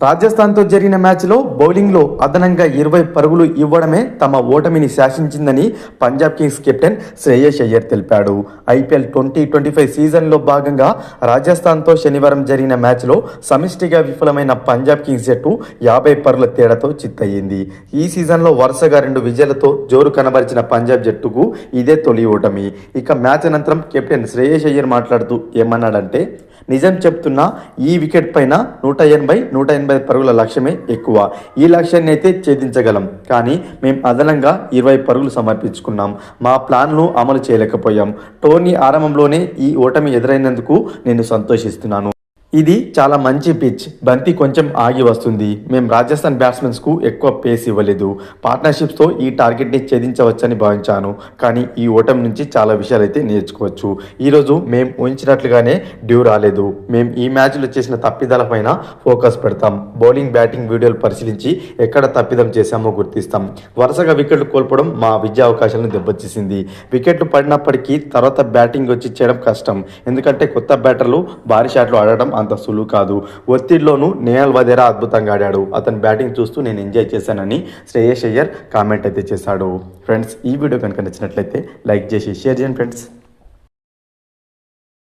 రాజస్థాన్తో జరిగిన మ్యాచ్లో బౌలింగ్లో అదనంగా 20 పరుగులు ఇవ్వడమే తమ ఓటమిని శాసించిందని పంజాబ్ కింగ్స్ కెప్టెన్ శ్రేయస్ అయ్యర్ తెలిపాడు. ఐపీఎల్ 2025 సీజన్లో భాగంగా రాజస్థాన్తో శనివారం జరిగిన మ్యాచ్లో సమిష్టిగా విఫలమైన పంజాబ్ కింగ్స్ జట్టు 50 పరుగుల తేడాతో చిత్తయింది. ఈ సీజన్లో వరుసగా 2 విజయాలతో జోరు కనబరిచిన పంజాబ్ జట్టుకు ఇదే తొలి ఓటమి. ఇక మ్యాచ్ అనంతరం కెప్టెన్ శ్రేయస్ అయ్యర్ మాట్లాడుతూ ఏమన్నాడంటే, నిజం చెప్తున్నా, ఈ వికెట్ పైన 180 పరుగుల లక్ష్యమే ఎక్కువ. ఈ లక్ష్యాన్ని అయితే ఛేదించగలం, కానీ మేం అదనంగా 20 పరుగులు సమర్పించుకున్నాం. మా ప్లాన్ను అమలు చేయలేకపోయాం. టోర్నీ ఆరంభంలోనే ఈ ఓటమి ఎదురైనందుకు నేను సంతోషిస్తున్నాను. ఇది చాలా మంచి పిచ్. బంతి కొంచెం ఆగి వస్తుంది. మేము రాజస్థాన్ బ్యాట్స్మెన్స్కు ఎక్కువ పేస్ ఇవ్వలేదు. పార్ట్నర్షిప్స్తో ఈ టార్గెట్ని ఛేదించవచ్చని భావించాను, కానీ ఈ ఓటమి నుంచి చాలా విషయాలైతే నేర్చుకోవచ్చు. ఈరోజు మేము ఊహించినట్లుగానే డ్యూ రాలేదు. మేము ఈ మ్యాచ్లో చేసిన తప్పిదాలపైన ఫోకస్ పెడతాం. బౌలింగ్, బ్యాటింగ్ వీడియోలు పరిశీలించి ఎక్కడ తప్పిదం చేశామో గుర్తిస్తాం. వరుసగా వికెట్లు కోల్పోవడం మా విజయ అవకాశాలను దెబ్బతీసింది. వికెట్లు పడినప్పటికీ తర్వాత బ్యాటింగ్ వచ్చి చేయడం కష్టం, ఎందుకంటే కొత్త బ్యాటర్లు భారీ షాట్లు ఆడడం అంత సులువు కాదు. ఒత్తిడిలోనూ నేహల్ వధేరా అద్భుతంగా ఆడాడు. అతని బ్యాటింగ్ చూస్తూ నేను ఎంజాయ్ చేశానని శ్రేయస్ అయ్యర్ కామెంట్ అయితే చేశాడు. ఫ్రెండ్స్, ఈ వీడియో కనుక నచ్చినట్లయితే లైక్ చేసి షేర్ చేయండి ఫ్రెండ్స్.